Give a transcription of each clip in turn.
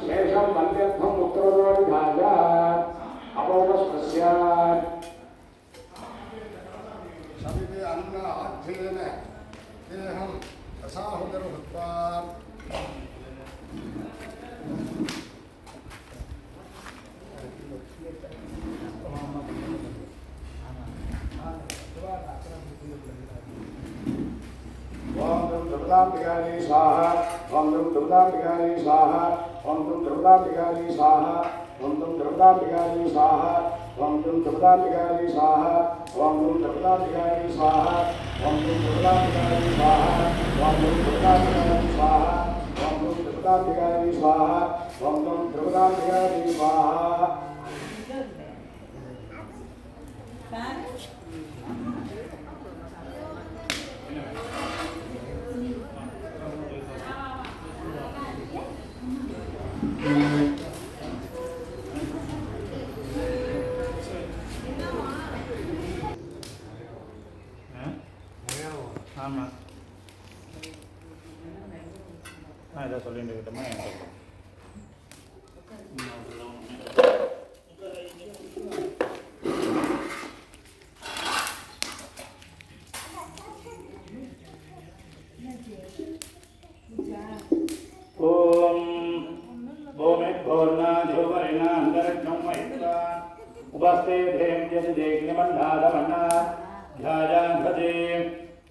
शेषं वन्द्यर्थम् उत्तरदोर्घायात् अपोपस्पस्यात् सविते अन्न आध्येन देहं रसाहुदर्भुत्वा ओम दुम दुर्गांबिकायै स्वाहा ओम दुम दुर्गांबिकायै स्वाहा ओम दुम दुर्गांबिकायै स्वाहा ओम दुम दुर्गांबिकायै स्वाहा ओम दुम दुर्गांबिकायै स्वाहा ओम दुम दुर्गांबिकायै स्वाहा ओम दुम दुर्गांबिकायै स्वाहा ओम दुम दुर्गांबिकायै स्वाहा ओम दुम दुर्गांबिकायै स्वाहा ओम दुम दुर्गांबिकायै स्वाहा ஆமாம் இதை சொல்லிட்டு கிட்டோமா ஓம் उपस्थे ध्यायाधे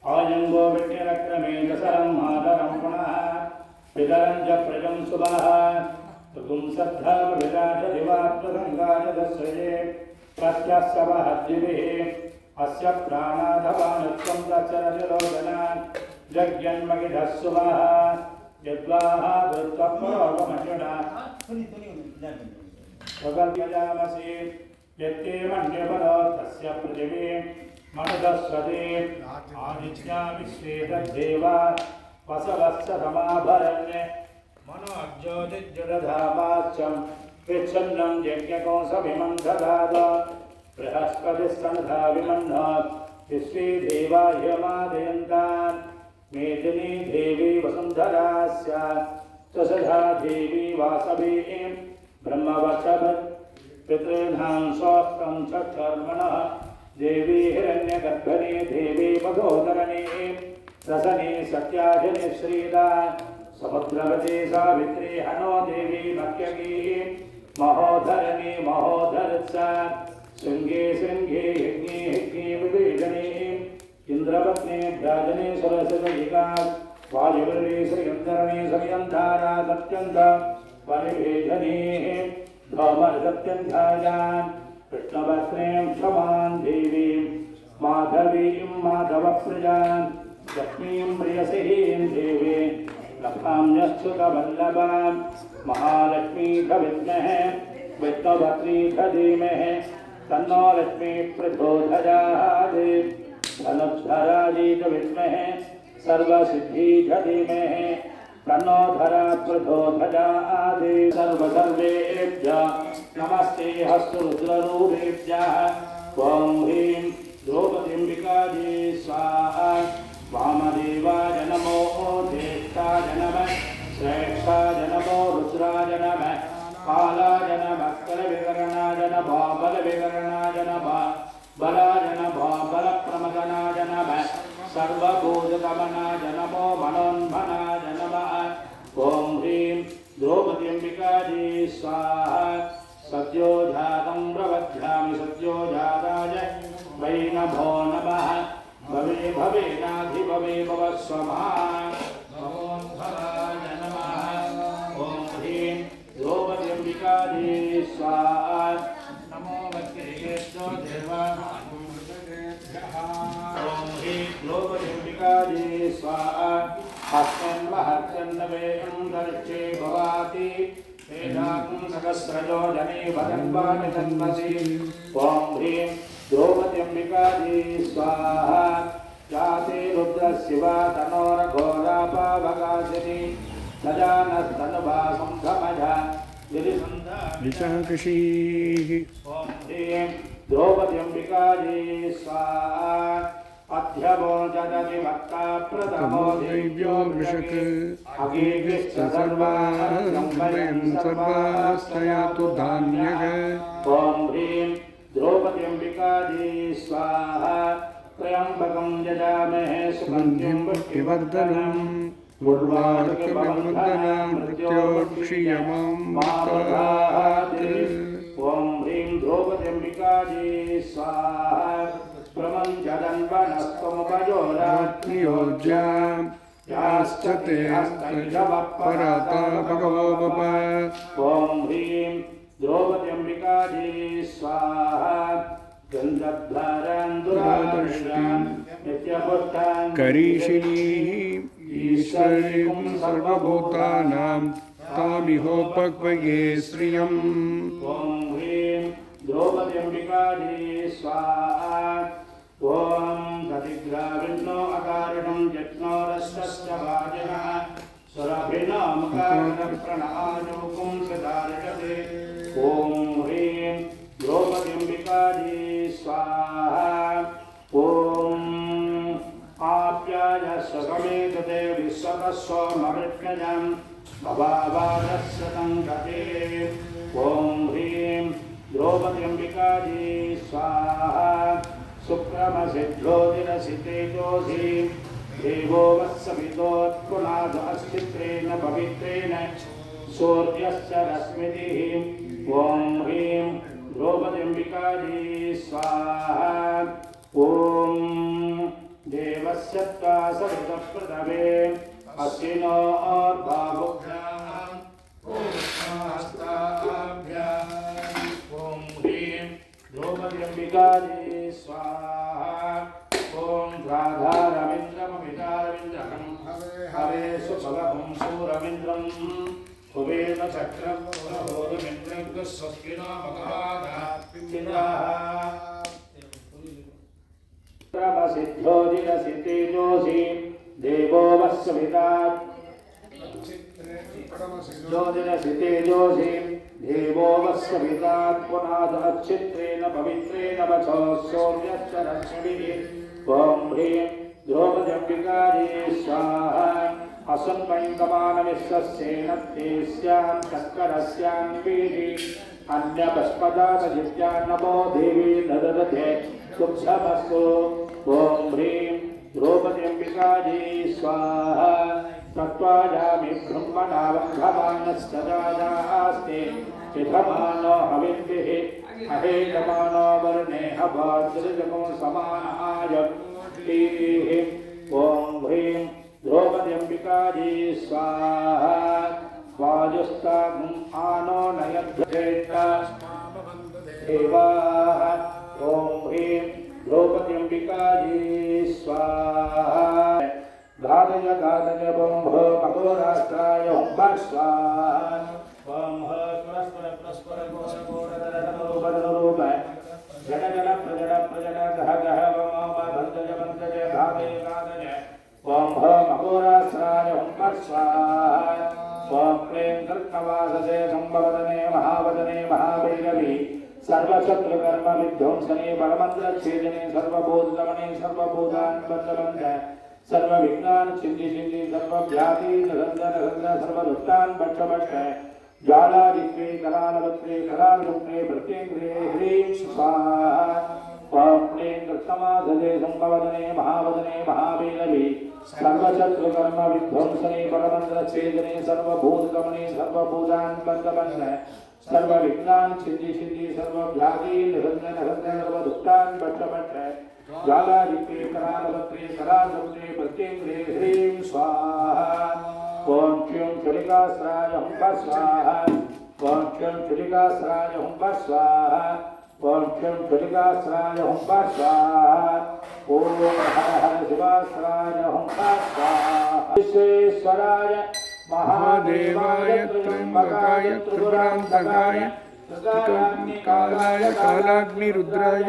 आयंगो विज्ञानक्रमेण मातरं पुनः पितरं च प्रजं सुभः ऋतुं सद्धा विराज दिवात्मसंगाय दस्ये प्रत्यस्सवहद्दिभिः अस्य प्राणाधवानुत्वं दशरथिलोचनात् जग्यन्मगिधः सुभः यद्वाः वृत्तपरोपमन्युना स्वगल्पयामसि यत्ते मन्यपरो तस्य पृथिवी मनुदस्वते आदित्या विश्वे तद्देवा वसवस्य समाभरण्य मनोज्योतिर्जडधामाश्चं विच्छन्नं यज्ञकोशमिमं ददाद बृहस्पतिस्तनधा विमन्नात् विश्वे देवा ह्यमादयन्तान् मेदिनी देवी वसुन्धरा स्यात् ससधा देवी वासवी ब्रह्मवचभत् पितॄणां स्वास्थं च कर्मणः देवी हिरण्यगर्भणे देवी मधोदरणे रसने सत्याजने श्रीदा समुद्रवते सावित्री हनो देवी मह्यगी महोधरणे महोधरत्सा शृंगे शृंगे यज्ञे यज्ञे विवेदने इंद्रपत्ने भ्राजने सरसदयिका वायुवृणे श्रीयंधरणे श्रीयंधारा सत्यंध परिवेदने धौमसत्यंधायां कृष्णवस्त्रें क्षमां देवीं माधवीं माधवप्रियां लक्ष्मीं प्रियसीं देवीं लक्ष्माम्यच्युतवल्लभां महालक्ष्मी च विद्महे विष्णुभद्री च धीमहि तन्नो लक्ष्मी प्रचोदयात् धनुर्धराजी च विद्महे सर्वसिद्धि च धीमहि तन्नो धरा प्रचोदयात् सर्वसर्वेभ्यः नमस्ते हस्तरुद्ररूपेभ्यः ॐ ह्रीं द्रौपदीम्बिकायै स्वाहा वामदेवाय नमो ज्येष्ठाय नमः श्रेष्ठाय नमो रुद्राय नमः कालाय नमः करविकरणाय नमः बलविकरणाय नमः बलाय नमः बलप्रमदनाय नमः सर्वभूतगमनाय नमो मनोन्मनाय नमः ॐ ह्रीं द्रौपदीम्बिकायै स्वाहा सद्योजातं प्रवध्यामि सद्योजाताय वै नमो नमः भवे भवेनाधिभवे भवस्वमः भवोद्भवाय नमः ॐ ह्रीं द्रौपदीम्बिकायै स्वाहा नमो वक्रेभ्यो देवानामुपदेभ्यः ॐ ह्रीं द्रौपदीम्बिकायै स्वाहा हस्तं महत्सन्नवेयं दर्शे भवाति वेदाकुं सहस्रयोजने वदन्वानि तन्मसि ॐ ह्रीं द्रौपदीम्बिकायै स्वाहा जाते रुद्रशिवा तनोरघोरापावकाशिनी सजानस्तनुभासं धमजा विशाखशीः ॐ ह्रीं द्रौपदीम्बिकायै स्वाहा अध्यवो जदति वक्ता प्रथमो दैव्यो विशत् अगीकृष्ट सर्वान् सर्वास्तया तु धान्यः ॐ ह्रीं द्रौपदीम्बिकाजी स्वाहा त्र्यम्बकं यजामहे सुगन्धिं पुष्टिवर्धनम् उर्वारुकमिवर्धनं मृत्योर्क्षीयमां मातरात् ॐ ह्रीं द्रौपदीम्बिकाजी स्वाहा प्रमञ्जदन्वनस्तमुपजोरात् नियोज्याम् याश्च ते पराता भगवो वप ॐ ह्रीं द्रौपदीम्बिकाजी स्वाहा गन्धद्वारान् दुरादर्शान् नित्यपुष्टान् करीषिणीः ईश्वरीं सर्वभूतानां तामिहोपक्वये श्रियम् ॐ ह्रीं द्रौपदीम्बिकाजी स्वाहा ॐ दधिग्राविण्णो अकारिणं यज्ञोरश्वश्च वाजिनः सुरभिनामकारणप्रणायोगुं सदार्यते ॐ ह्रीं द्रौपदीम्बिकाजी स्वाहा ॐ आप्याय स्वमेतते विश्वतस्वमृत्यजम् भवावादस्य सङ्गते ॐ ह्रीं द्रौपदीम्बिकाजी स्वाहा शुक्रमसिद्धोदिरसितेजोषि देवो वत्सवितोत्पुनाद अस्तित्रेण पवित्रेण सूर्यस्य रश्मिभिः ॐ ह्रीं द्रौपदीम्बिकाजी स्वाहा ॐ देवस्य त्वा सवितप्रथमे अश्विनो अर्भाभुभ्याम् ॐ ह्रीं द्रौपदीम्बिकाजी स्वाहा ॐ राधारविन्द्रममितारविन्द्रकं हरे सुभगं सूरविन्द्रं कुबेर चक्रं प्रबोधमिन्द्रं स्वस्तिनो भगवान् सिद्धोदिरसितेजोषि देवो वत्सविता ज्योतिरसितेजोषि देवो वत्सवितात् पुनाद अच्छित्रेण पवित्रेण वचो शौर्यश्च रश्मिभिः ॐ ह्रीं द्रौपदीम्बिकाजी स्वाहा असन्मयङ्कमानविश्वस्येन तेस्यां शङ्करस्यां पीठि अन्यपस्पदातजित्यान्नमो देवी ददते सुक्षमस्तु ॐ ह्रीं द्रौपदीम्बिकाजी स्वाहा तत्त्वायामि ब्रह्मणावङ्घमानश्चदास्ते पिधमानो हविन्भिः अहेयमानो वर्णे हवादृजगो समानाय ीः ॐ ह्रीं द्रौपदीम्बिकाजी स्वाहा वायुस्तागुम् आनो नयध्वेष्ट देवाः ॐ ह्रीं द्रौपदीम्बिकाजी स्वाहा गादय गादय बंभ मघोराष्ट्राय स्वाहा बंभ परस्पर परस्पर घोष घोर जन जन प्रजन प्रजन गह गह वम भंजय भंजय भावे गादय बंभ मघोराष्ट्राय स्वाहा ॐ क्लीं कृष्णवाससे संभवदने महावदने महाभैरवी सर्वशत्रुकर्म विध्वंसने परमन्त्रच्छेदने सर्वभूतदमने सर्वभूतान् बन्धबन्ध सर्वविघ्नान् छिन्दि छिन्दि सर्वव्याधि निरन्तर निरन्तर सर्वदुष्टान् भक्ष भक्ष ज्वालादित्ये करालवत्रे करालरुक्णे प्रत्येन्द्रे ह्रीं स्वाहा ॐ क्लीं कृष्णवाससे संभवदने महावदने महाभैरवी सर्वशत्रुकर्म विध्वंसने परमन्त्रच्छेदने सर्वभूतगमने सर्वभूतान् बन्धबन्ध सर्वविघ्नान् छिन्दि छिन्दि सर्वव्याधि निरन्तर निरन्तर सर्वदुष्टान् भक्ष भक्ष ज्वालादित्ये करालवत्रे करालरुक्णे प्रत्येन्द्रे ह्रीं स्वाहा ॐ क्षं चुलिकास्राय हुं स्वाहा ॐ क्षं चुलिकास्राय हुं स्वाहा ॐ क्षं चुलिकास्राय हुं स्वाहा ॐ हर हर शिवास्राय हुं स्वाहा विश्वेश्वराय महादेवाय त्र्यंबकाय त्रिपुरान्तकाय कालाय कालाग्निरुद्राय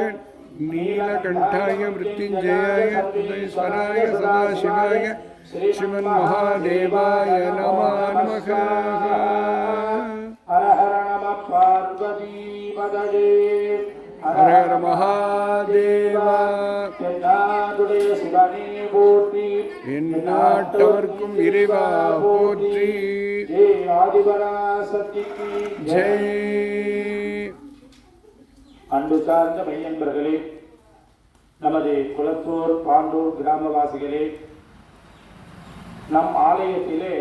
नीलकंठाय मृत्युंजयाय उदयेश्वराय सदाशिवाय श्रीमन्महादेवाय नमः हर हर नमः पार्वतीपतये हर हर महादेव எந்நாட்டவர்க்கும் இறைவா போற்றி. ஜெய் ஆதிபராசக்திக்கு ஜெய். அன்பு சார்ந்த மையன்பர்களே, நமது குளத்தூர் பாண்டூர் கிராமவாசிகளே, நம் ஆலயத்திலே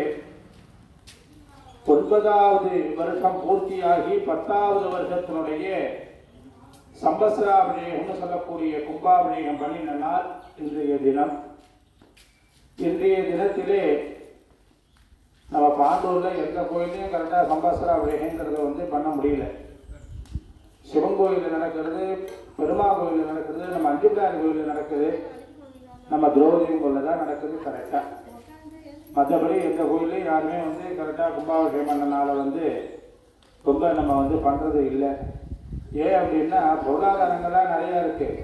9வது வருஷம் பூர்த்தியாகி 10வது வருஷத்தினுடைய சம்பத்சராபிஷேகம்னு சொல்லக்கூடிய கும்பாபிஷேகம் பண்ணின நாள் இன்றைய தினம். இன்றைய தினத்திலே நம்ம பாண்டூர்ல எந்த கோயிலையும் கரெக்டாக சம்பத்சராபிஷேகங்கிறத பண்ண முடியல. சிவன் கோயிலில் நடக்கிறது, பெருமாள் கோயிலில் நடக்கிறது, நம்ம அஞ்சுபிள்ளையார் கோயிலில் நடக்குது, நம்ம திரௌபதி கோயிலில் தான் நடக்குது கரெக்டாக. மற்றபடி எந்த கோயிலையும் யாருமே கரெக்டாக கும்பாபிஷேகம் பண்ணனால ரொம்ப நம்ம பண்ணுறது இல்லை. ஏன் அப்படின்னா பொருளாதாரங்கள்லாம் நிறையா இருக்குது.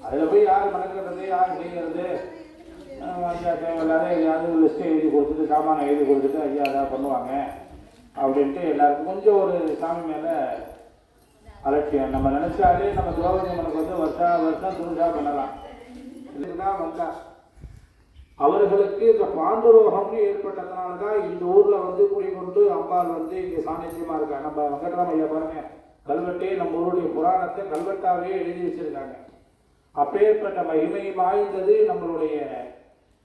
அதில் போய் யார் மணக்கிறது, யார் செய்கிறது, தேவையில்லாத எதையாவது லிஸ்ட்டை எழுதி கொடுத்துட்டு சாமானை எழுதி கொடுத்துட்டு ஐயா அதான் பண்ணுவாங்க அப்படின்ட்டு எல்லாருக்கும் கொஞ்சம் ஒரு சாமி மேலே அலட்சியம். நம்ம நினச்சாலே நம்ம திரௌபதி அம்மனுக்கு வருஷம் துணிச்சா பண்ணலாம். இதுதான் வந்தா அவர்களுக்கு இந்த பாண்டுரோகம்னு ஏற்பட்டதுனால தான் இந்த ஊரில் குடிக்கொண்டு அம்பாள் இங்கே சாநித்தியமாக இருக்கா. நம்ம வெங்கட்ராம ஐயா பாருங்க, கல்வெட்டே நம்ம ஊருடைய புராணத்தை கல்வெட்டாவே எழுதி வச்சிருக்காங்க. அப்பேற்பட்ட மகிமை வாய்ந்தது நம்மளுடைய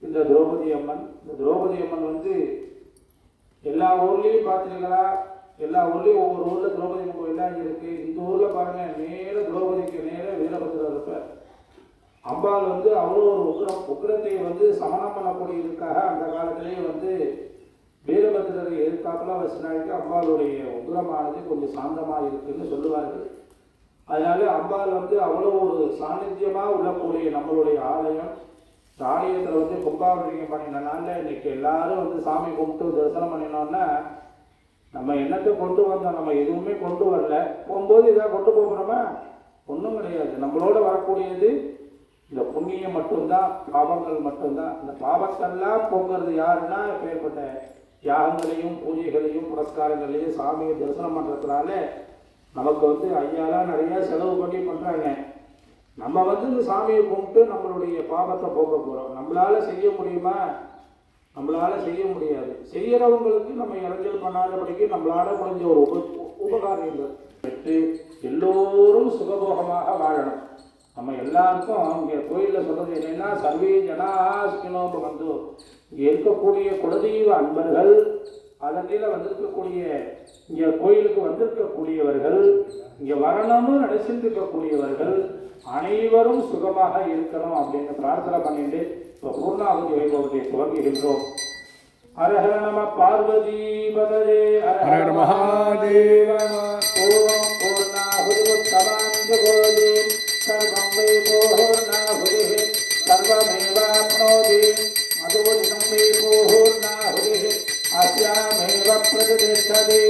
இந்த திரௌபதி அம்மன். இந்த திரௌபதி அம்மன் எல்லா ஊர்லேயும் பார்த்துருங்களா, எல்லா ஊர்லேயும் ஒவ்வொரு ஊரில் திரௌபதி அம்மன் கோயில் இருக்கு. இந்த ஊரில் பாருங்க, நேர திரௌபதிக்கு நேர வீரபத்திரர் இருப்பார். அம்பாள் அவ்வளோ ஒரு உக்கிரத்தை சமணம் பண்ணக்கூடியதுக்காக அந்த காலத்திலேயே வீரபத்திரரை எதிர்த்தாப்புல வச்சினாக்க அம்பாளுடைய உக்கிரமானது கொஞ்சம் சாந்தமாக இருக்குன்னு சொல்லுவார்கள். அதனால அம்பாள் அவ்வளோ ஒரு சாநித்தியமாக உள்ளக்கூடிய நம்மளுடைய ஆலயம். இந்த ஆலயத்தில் கும்பாபிஷேகம் பண்ணின நாளில் இன்னைக்கு எல்லாரும் சாமி கும்பிட்டு தரிசனம் பண்ணினோன்னா நம்ம என்னத்தை கொண்டு வந்தோம், நம்ம எதுவுமே கொண்டு வரல. போகும்போது இதாக கொண்டு போகிறோமா, ஒன்றும் கிடையாது. நம்மளோட வரக்கூடியது இந்த புண்ணியம் மட்டும்தான், பாவங்கள் மட்டும்தான். இந்த பாவத்தெல்லாம் போக்குறது யாருன்னா ஏற்பட்ட யாகங்களையும் பூஜைகளையும் புரஸ்காரங்களையும் சாமியை தரிசனம் பண்ணுறதுனால நமக்கு ஐயாலாம் நிறையா செலவு பண்ணி பண்ணுறாங்க. நம்ம இந்த சாமியை கும்பிட்டு நம்மளுடைய பாவத்தை போக்க போகிறோம். நம்மளால் செய்ய முடியுமா? நம்மளால் செய்ய முடியாது. செய்கிறவங்களுக்கு நம்ம இறஞ்சல் பண்ணாதபடிக்கு நம்மளால் முடிஞ்ச ஒரு உபகாரியங்கள் பெற்று எல்லோரும் சுகபோகமாக வாழணும். நம்ம எல்லாருக்கும் இங்கே கோயிலில் சொல்கிறது என்னென்னா, சர்வே ஜனாஸ்கினோபு இங்கே இருக்கக்கூடிய குலதெய்வ அன்பர்கள், அதனில் வந்திருக்கக்கூடிய இங்கே கோயிலுக்கு வந்திருக்கக்கூடியவர்கள், இங்கே வரணும்னு நினைச்சிருக்கக்கூடியவர்கள் அனைவரும் சுகமாக இருக்கணும் அப்படின்னு பிரார்த்தனை பண்ணிட்டு இப்போ பூர்ணாகுதி வைபவத்தை துவங்குகின்றோம். ஹரஹர நம பார்வதி பதஜே ஹர மகாதேவ. ஓம் பூர்ணாகுதி சர்வம் வை பூர்ணாகுதி சர்வமேவாப்னோதி மதுரிதம் வை பூர்ணாகுதி அஸ்யாமேவ பிரதிஷ்டதே.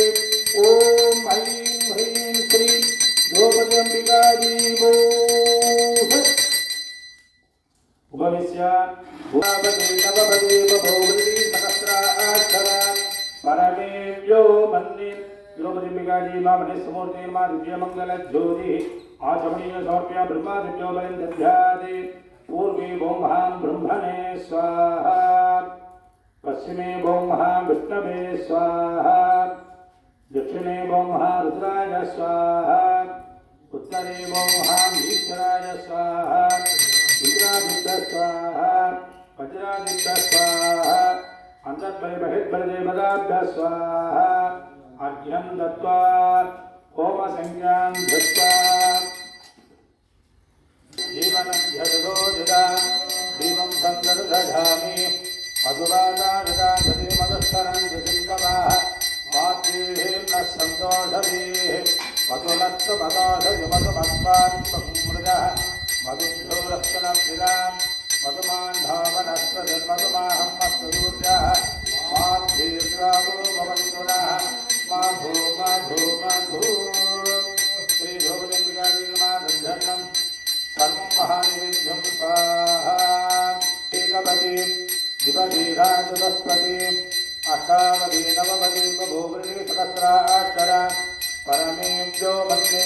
ஓம் ஐம் ஹ்ரீம் ஸ்ரீம் திரௌபதி அம்பிகாஜி உபவிஸ்ய பூபதி நவபதி பௌர்ணி சகஸ்ராட்சரான் பரமேவ்யோ மன்னி திரௌபதி அம்பிகாஜி மாமணி சுமூர்த்தி மா திவ்யமங்கல ஜோதி आचमनीय समर्प्य ब्रह्मादित्यो बलिं दध्याति. पूर्वे भौमहां ब्रह्मणे स्वाहा, पश्चिमे भौमहां विष्णवे स्वाहा, दक्षिणे भौमहां रुद्राय स्वाहा, उत्तरे भौमहां ईश्वराय स्वाहा, इंद्रादित्य स्वाहा, वज्रादित्य स्वाहा, अंतर्बहि बहिर्बलदेवताभ्यः स्वाहा. अर्घ्यं दत्त्वा होम संज्ञां धृत्वा जीवनं जगदोदिता दीपं सन्दर्दधामि. मधुराजागति मधुस्वरं दिशिङ्गवाः मातृभिर्न सन्तोषभिः मधुनत्वमदोषधि मधुमस्मान्मृजः मधुभ्योरस्तनप्रियां मधुमान्धावनस्वधिर्मधुमाहं मत्सूर्यः मातृर्ग्रावो भवन्तु नः माधो माधो माधो. श्री द्रौपदीं सर्वं महानिवेद्यं स्वाहा. एकपदी द्विपदी चतुष्पदी अष्टावधी नवपदी बभूवृणि सहस्राक्षरा परमेभ्यो वन्दे.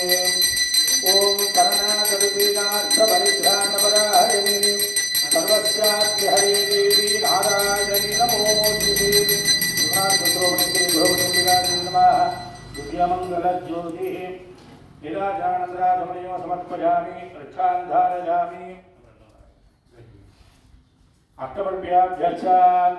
ओम शरणागतिनाथपरिध्यानपरायणे सर्वस्याद्य हरे देवी नारायणी नमोऽस्तुते श्री नमः दिव्यमङ्गलज्योतिः नीराजानन्द्रागमयो समर्पयामि रक्षान् धारयामि अष्टपद्याभ्यर्चान्